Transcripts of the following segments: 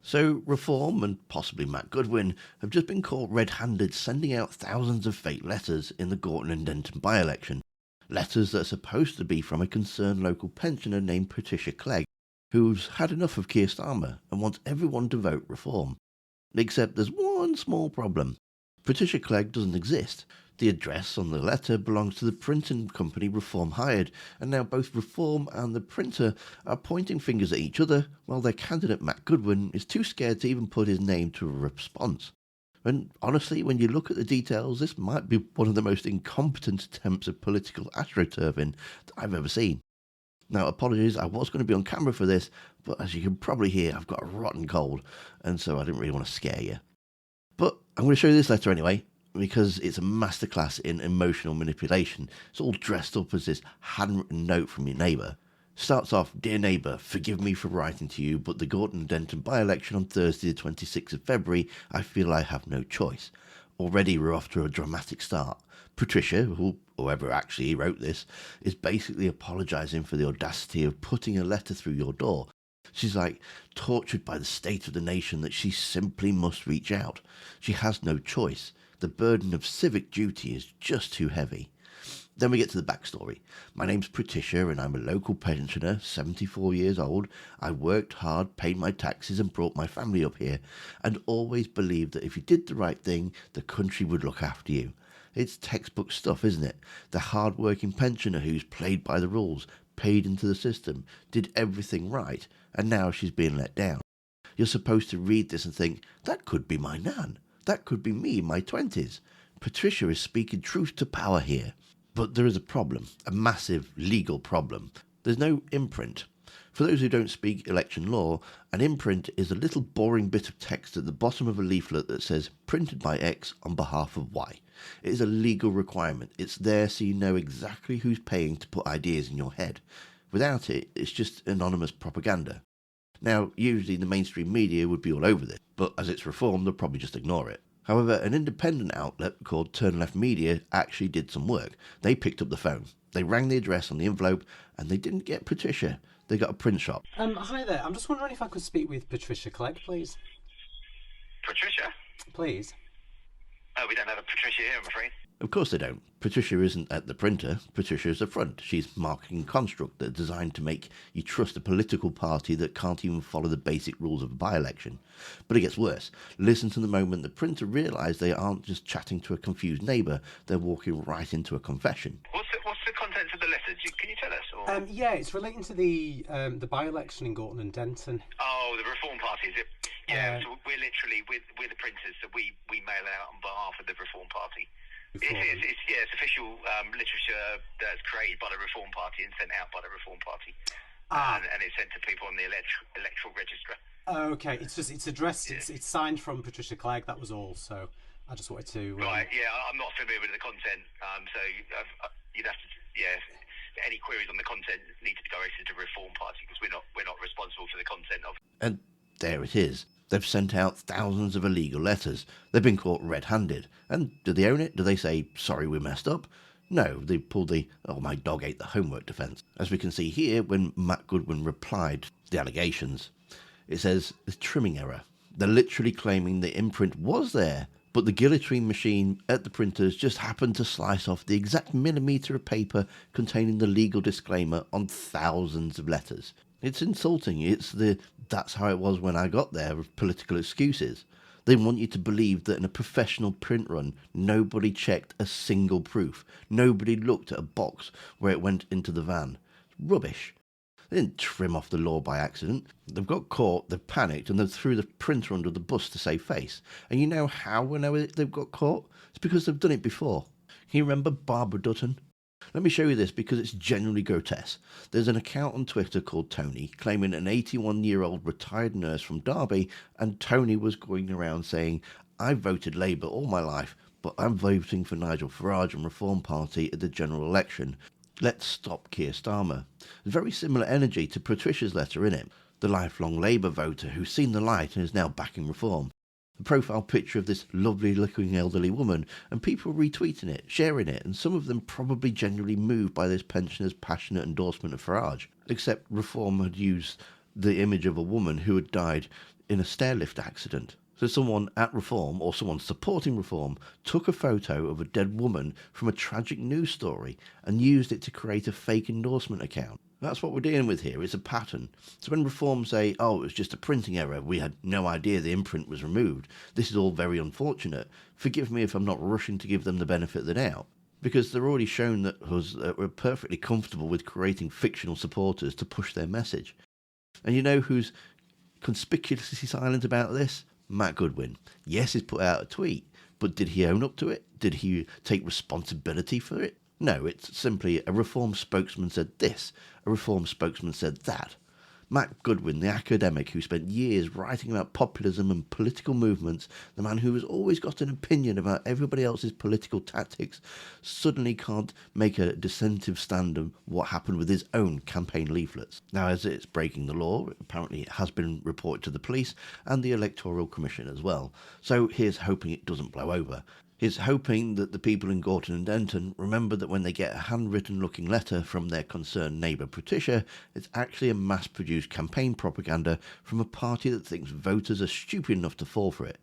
So Reform and possibly Matt Goodwin have just been caught red-handed sending out thousands of fake letters in the Gorton and Denton by-election. Letters that are supposed to be from a concerned local pensioner named Patricia Clegg, who's had enough of Keir Starmer and wants everyone to vote Reform. Except there's one small problem. Patricia Clegg doesn't exist. The address on the letter belongs to the printing company Reform hired, and now both Reform and the printer are pointing fingers at each other, while their candidate Matt Goodwin is too scared to even put his name to a response. And honestly, when you look at the details, this might be one of the most incompetent attempts at political astroturfing that I've ever seen. Now, apologies, I was going to be on camera for this, but as you can probably hear, I've got a rotten cold, and so I didn't really want to scare you. But I'm going to show you this letter anyway, because it's a masterclass in emotional manipulation. It's all dressed up as this handwritten note from your neighbour. Starts off, "Dear neighbour, forgive me for writing to you, but the Gorton and Denton by-election on Thursday the 26th of February, I feel I have no choice." Already we're off to a dramatic start. Patricia, whoever actually wrote this, is basically apologising for the audacity of putting a letter through your door. She's like tortured by the state of the nation that she simply must reach out. She has no choice. The burden of civic duty is just too heavy. Then we get to the backstory. My name's Patricia and I'm a local pensioner, 74 years old. I worked hard, paid my taxes and brought my family up here, and always believed that if you did the right thing, the country would look after you. It's textbook stuff, isn't it? The hard-working pensioner who's played by the rules, paid into the system, did everything right, and now she's being let down. You're supposed to read this and think, that could be my nan. That could be me in my 20s. Patricia is speaking truth to power here. But there is a problem, a massive legal problem. There's no imprint. For those who don't speak election law, an imprint is a little boring bit of text at the bottom of a leaflet that says, printed by X on behalf of Y. It is a legal requirement. It's there so you know exactly who's paying to put ideas in your head. Without it, it's just anonymous propaganda. Now, usually the mainstream media would be all over this, but as it's Reform, they'll probably just ignore it. However, an independent outlet called Turn Left Media actually did some work. They picked up the phone. They rang the address on the envelope, and they didn't get Patricia. They got a print shop. Hi there. I'm just wondering if I could speak with Patricia Clegg, please. Patricia? Please. Oh, we don't have a Patricia here, I'm afraid. Of course they don't. Patricia isn't at the printer. Patricia's the front. She's a marketing construct that's designed to make you trust a political party that can't even follow the basic rules of a by-election. But it gets worse. Listen to the moment the printer realise they aren't just chatting to a confused neighbour, they're walking right into a confession. What's the contents of the letter? Can you tell us? Or... Yeah, it's relating to the by-election in Gorton and Denton. Oh, the Reform Party, is it? Yeah, so we're the printers, so we mail out on behalf of the Reform Party. It's official literature that's created by the Reform Party and sent out by the Reform Party. And it's sent to people on the electoral register. Okay, it's addressed, yeah. It's signed from Patricia Clegg, that was all, so I just wanted to... Right, yeah, I'm not familiar with the content, so you'd have to, any queries on the content need to be directed to the Reform Party, because we're not responsible for the content of it. And there it is. They've sent out thousands of illegal letters. They've been caught red-handed. And do they own it? Do they say, sorry, we messed up? No, they pulled the, oh, my dog ate the homework defence. As we can see here, when Matt Goodwin replied to the allegations, it says, a trimming error. They're literally claiming the imprint was there, but the guillotine machine at the printers just happened to slice off the exact millimetre of paper containing the legal disclaimer on thousands of letters. It's insulting. It's that's how it was when I got there of political excuses. They want you to believe that in a professional print run, nobody checked a single proof. Nobody looked at a box where it went into the van. Rubbish. They didn't trim off the law by accident. They've got caught, they've panicked, and they threw the printer under the bus to save face. And you know how we know they've got caught? It's because they've done it before. Can you remember Barbara Dutton? Let me show you this because it's genuinely grotesque. There's an account on Twitter called Tony, claiming an 81-year-old retired nurse from Derby, and Tony was going around saying, I voted Labour all my life, but I'm voting for Nigel Farage and Reform Party at the general election. Let's stop Keir Starmer. Very similar energy to Patricia's letter in it. The lifelong Labour voter who's seen the light and is now backing Reform. The profile picture of this lovely-looking elderly woman, and people retweeting it, sharing it, and some of them probably genuinely moved by this pensioner's passionate endorsement of Farage. Except Reform had used the image of a woman who had died in a stairlift accident. So someone at Reform, or someone supporting Reform, took a photo of a dead woman from a tragic news story and used it to create a fake endorsement account. That's what we're dealing with here. It's a pattern. So when Reform say, oh, it was just a printing error, we had no idea the imprint was removed, this is all very unfortunate. Forgive me if I'm not rushing to give them the benefit of the doubt, because they're already shown that we're perfectly comfortable with creating fictional supporters to push their message. And you know who's conspicuously silent about this? Matt Goodwin. Yes, he's put out a tweet, but did he own up to it? Did he take responsibility for it? No, it's simply a Reform spokesman said this, a Reform spokesman said that. Matt Goodwin, the academic who spent years writing about populism and political movements, the man who has always got an opinion about everybody else's political tactics, suddenly can't make a dissensive stand on what happened with his own campaign leaflets. Now, as it's breaking the law, apparently it has been reported to the police and the Electoral Commission as well. So here's hoping it doesn't blow over. He's hoping that the people in Gorton and Denton remember that when they get a handwritten looking letter from their concerned neighbour Patricia, it's actually a mass-produced campaign propaganda from a party that thinks voters are stupid enough to fall for it.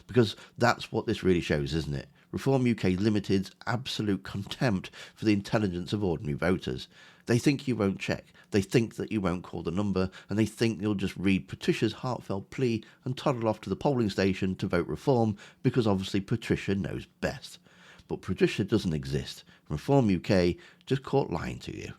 Because that's what this really shows, isn't it? Reform UK Limited's absolute contempt for the intelligence of ordinary voters. They think you won't check, they think that you won't call the number, and they think you'll just read Patricia's heartfelt plea and toddle off to the polling station to vote Reform because obviously Patricia knows best. But Patricia doesn't exist. Reform UK just caught lying to you.